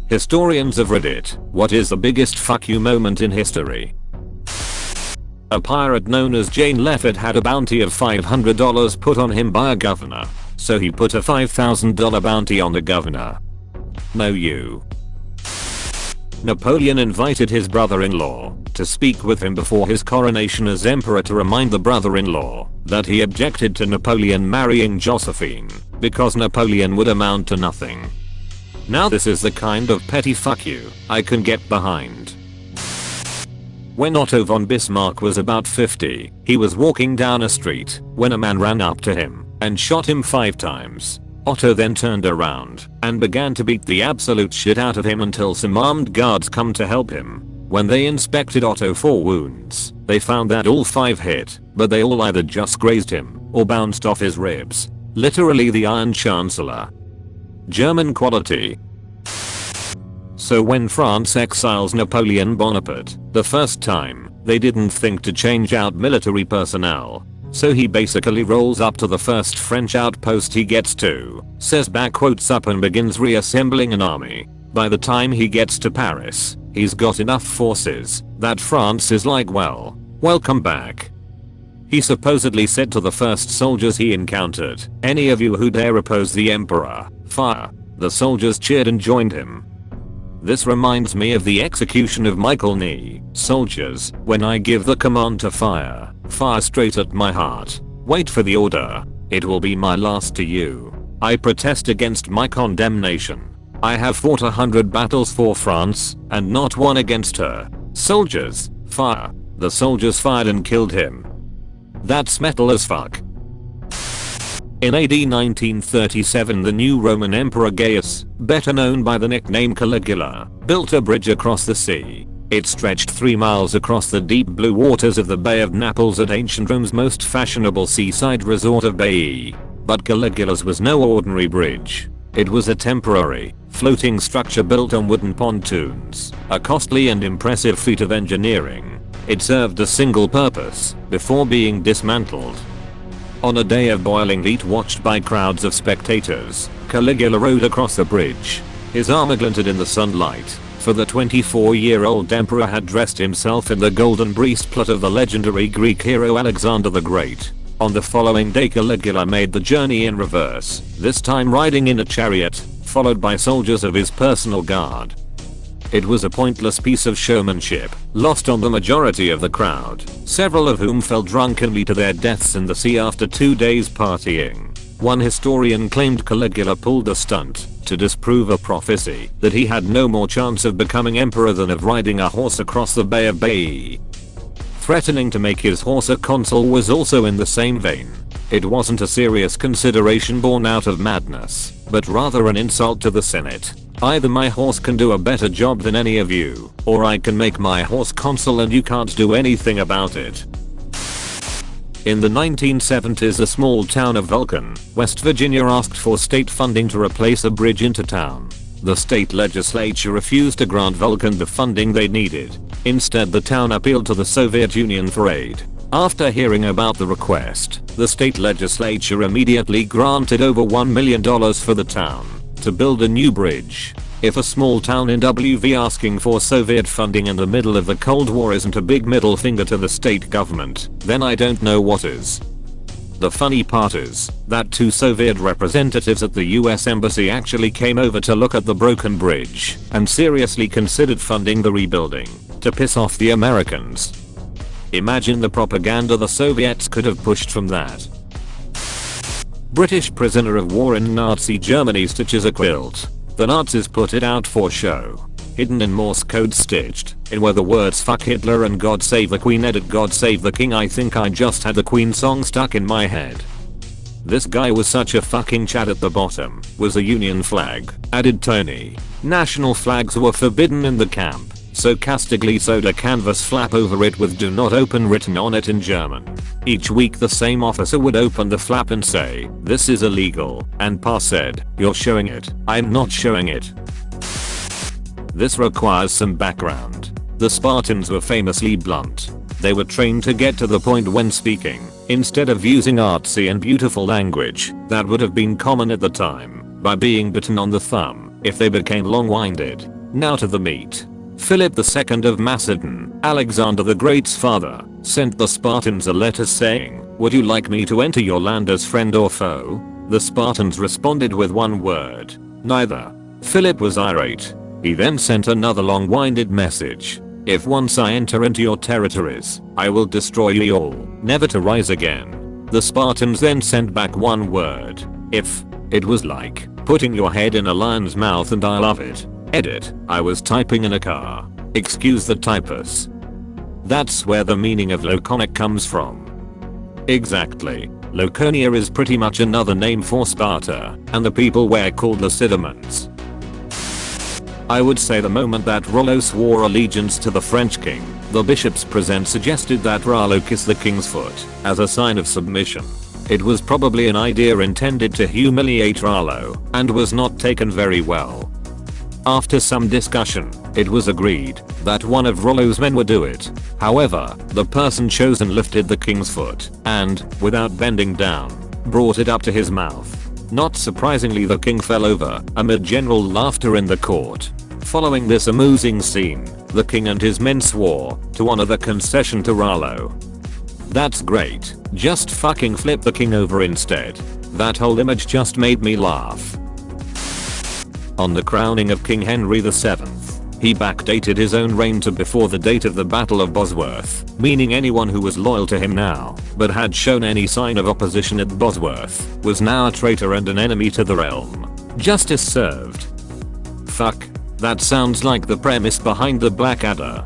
Historians of Reddit, what is the biggest fuck you moment in history? A pirate known as Jane Lefford had a bounty of $500 put on him by a governor. So he put a $5,000 bounty on the governor. No you. Napoleon invited his brother-in-law to speak with him before his coronation as emperor to remind the brother-in-law that he objected to Napoleon marrying Josephine because Napoleon would amount to nothing. Now this is the kind of petty fuck you I can get behind. When Otto von Bismarck was about 50, he was walking down a street when a man ran up to him and shot him 5 times. Otto then turned around and began to beat the absolute shit out of him until some armed guards come to help him. When they inspected Otto for wounds, they found that all 5 hit, but they all either just grazed him or bounced off his ribs. Literally the Iron Chancellor. German quality. So when France exiles Napoleon Bonaparte the first time, they didn't think to change out military personnel. So he basically rolls up to the first French outpost he gets to, says backquotes up and begins reassembling an army. By the time he gets to Paris, he's got enough forces that France is like, well, welcome back. He supposedly said to the first soldiers he encountered, any of you who dare oppose the emperor, fire. The soldiers cheered and joined him. This reminds me of the execution of Michael Nee. Soldiers, when I give the command to fire, fire straight at my heart. Wait for the order. It will be my last to you. I protest against my condemnation. I have fought 100 battles for France and not one against her. Soldiers, fire. The soldiers fired and killed him. That's metal as fuck. In AD 1937, the new Roman Emperor Gaius, better known by the nickname Caligula, built a bridge across the sea. It stretched 3 miles across the deep blue waters of the Bay of Naples at ancient Rome's most fashionable seaside resort of Baiae. But Caligula's was no ordinary bridge. It was a temporary, floating structure built on wooden pontoons, a costly and impressive feat of engineering. It served a single purpose before being dismantled. On a day of boiling heat watched by crowds of spectators, Caligula rode across the bridge. His armor glinted in the sunlight, for the 24-year-old emperor had dressed himself in the golden breastplate of the legendary Greek hero Alexander the Great. On the following day, Caligula made the journey in reverse, this time riding in a chariot, followed by soldiers of his personal guard. It was a pointless piece of showmanship, lost on the majority of the crowd, several of whom fell drunkenly to their deaths in the sea after 2 days partying. One historian claimed Caligula pulled the stunt to disprove a prophecy that he had no more chance of becoming emperor than of riding a horse across the Bay of Baiae. Threatening to make his horse a consul was also in the same vein. It wasn't a serious consideration born out of madness, but rather an insult to the Senate. Either my horse can do a better job than any of you, or I can make my horse consul and you can't do anything about it. In the 1970s, a small town of Vulcan, West Virginia asked for state funding to replace a bridge into town. The state legislature refused to grant Vulcan the funding they needed. Instead, the town appealed to the Soviet Union for aid. After hearing about the request, the state legislature immediately granted over $1 million for the town to build a new bridge. If a small town in WV asking for Soviet funding in the middle of the Cold War isn't a big middle finger to the state government, then I don't know what is. The funny part is that 2 Soviet representatives at the US Embassy actually came over to look at the broken bridge and seriously considered funding the rebuilding to piss off the Americans. Imagine the propaganda the Soviets could have pushed from that. British prisoner of war in Nazi Germany stitches a quilt. The Nazis put it out for show. Hidden in Morse code, stitched in were the words "fuck Hitler" and "God save the Queen." Edit "God save the King." I think I just had the Queen song stuck in my head. This guy was such a fucking Chad. At the bottom was a Union flag. Added Tony. National flags were forbidden in the camp, so Castigli sewed a canvas flap over it with "Do not open" written on it in German. Each week the same officer would open the flap and say, "This is illegal," and Pa said, "You're showing it." "I'm not showing it." This requires some background. The Spartans were famously blunt. They were trained to get to the point when speaking, instead of using artsy and beautiful language that would have been common at the time, by being bitten on the thumb if they became long-winded. Now to the meat. Philip II of Macedon, Alexander the Great's father, sent the Spartans a letter saying, "Would you like me to enter your land as friend or foe?" The Spartans responded with one word, "Neither." Philip was irate. He then sent another long-winded message. "If once I enter into your territories, I will destroy you all, never to rise again." The Spartans then sent back one word, "If." It was like putting your head in a lion's mouth, and I love it. Edit. I was typing in a car. Excuse the typos. That's where the meaning of laconic comes from. Exactly. Laconia is pretty much another name for Sparta, and the people were called Lacedaemons. I would say the moment that Rollo swore allegiance to the French king, the bishops present suggested that Rollo kiss the king's foot as a sign of submission. It was probably an idea intended to humiliate Rollo, and was not taken very well. After some discussion, it was agreed that one of Rollo's men would do it. However, the person chosen lifted the king's foot and, without bending down, brought it up to his mouth. Not surprisingly, the king fell over amid general laughter in the court. Following this amusing scene, the king and his men swore to honor the concession to Rollo. That's great. Just fucking flip the king over instead. That whole image just made me laugh. On the crowning of King Henry VII, he backdated his own reign to before the date of the Battle of Bosworth, meaning anyone who was loyal to him now, but had shown any sign of opposition at Bosworth, was now a traitor and an enemy to the realm. Justice served. Fuck. That sounds like the premise behind the Blackadder.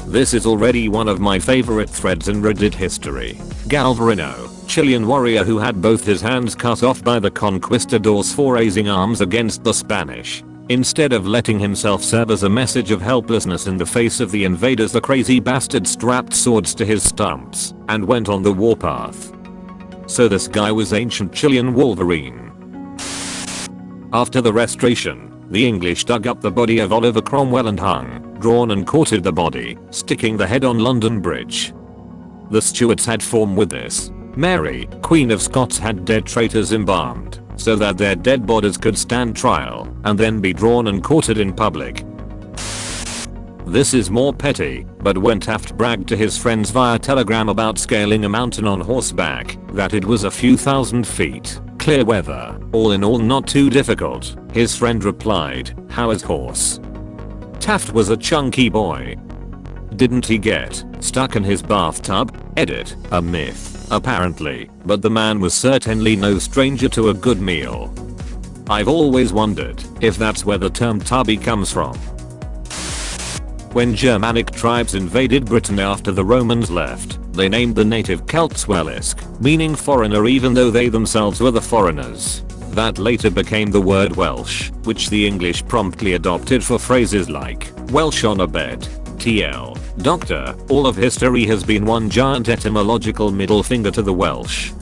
This is already one of my favorite threads in Reddit history. Galvarino, Chilean warrior who had both his hands cut off by the conquistadors for raising arms against the Spanish. Instead of letting himself serve as a message of helplessness in the face of the invaders, the crazy bastard strapped swords to his stumps and went on the warpath. So this guy was ancient Chilean Wolverine. After the Restoration, the English dug up the body of Oliver Cromwell and hung, drawn and quartered the body, sticking the head on London Bridge. The Stuarts had form with this. Mary, Queen of Scots, had dead traitors embalmed, so that their dead bodies could stand trial, and then be drawn and quartered in public. This is more petty, but when Taft bragged to his friends via telegram about scaling a mountain on horseback, that it was a few thousand feet, clear weather, all in all not too difficult, his friend replied, "How is horse?" Taft was a chunky boy. Didn't he get stuck in his bathtub? Edit. A myth, apparently, but the man was certainly no stranger to a good meal. I've always wondered if that's where the term tubby comes from. When Germanic tribes invaded Britain after the Romans left, they named the native Celts Wellisk, meaning foreigner, even though they themselves were the foreigners. That later became the word Welsh, which the English promptly adopted for phrases like Welsh on a bed, TL, doctor. All of history has been one giant etymological middle finger to the Welsh.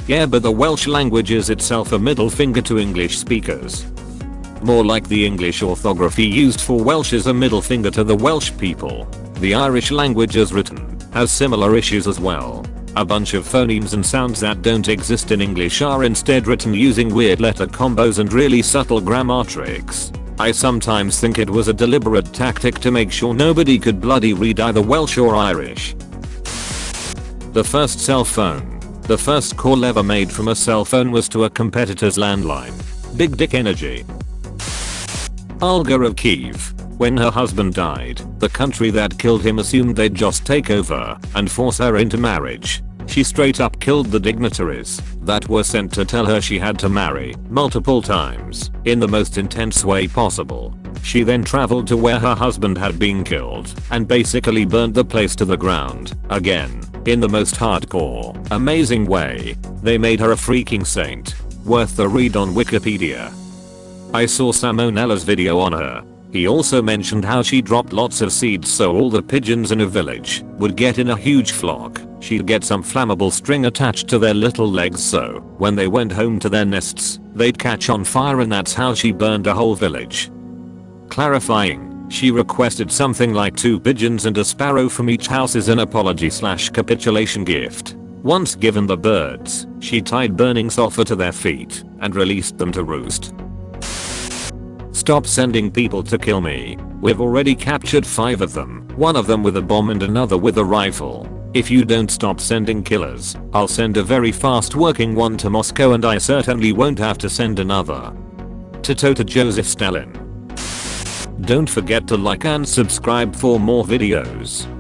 Yeah, but the Welsh language is itself a middle finger to English speakers. More like the English orthography used for Welsh is a middle finger to the Welsh people. The Irish language as written has similar issues as well. A bunch of phonemes and sounds that don't exist in English are instead written using weird letter combos and really subtle grammar tricks. I sometimes think it was a deliberate tactic to make sure nobody could bloody read either Welsh or Irish. The first cell phone. The first call ever made from a cell phone was to a competitor's landline. Big dick energy. Olga of Kiev. When her husband died, the country that killed him assumed they'd just take over and force her into marriage. She straight up killed the dignitaries that were sent to tell her she had to marry multiple times in the most intense way possible. She then traveled to where her husband had been killed and basically burned the place to the ground again in the most hardcore, amazing way. They made her a freaking saint. Worth the read on Wikipedia. I saw Samonella's video on her. He also mentioned how she dropped lots of seeds so all the pigeons in a village would get in a huge flock. She'd get some flammable string attached to their little legs so when they went home to their nests, they'd catch on fire, and that's how she burned a whole village. Clarifying, she requested something like 2 pigeons and a sparrow from each house as an apology/capitulation gift. Once given the birds, she tied burning sulfur to their feet and released them to roost. Stop sending people to kill me. We've already captured 5 of them, one of them with a bomb and another with a rifle. If you don't stop sending killers, I'll send a very fast working one to Moscow and I certainly won't have to send another. To Joseph Stalin. Don't forget to like and subscribe for more videos.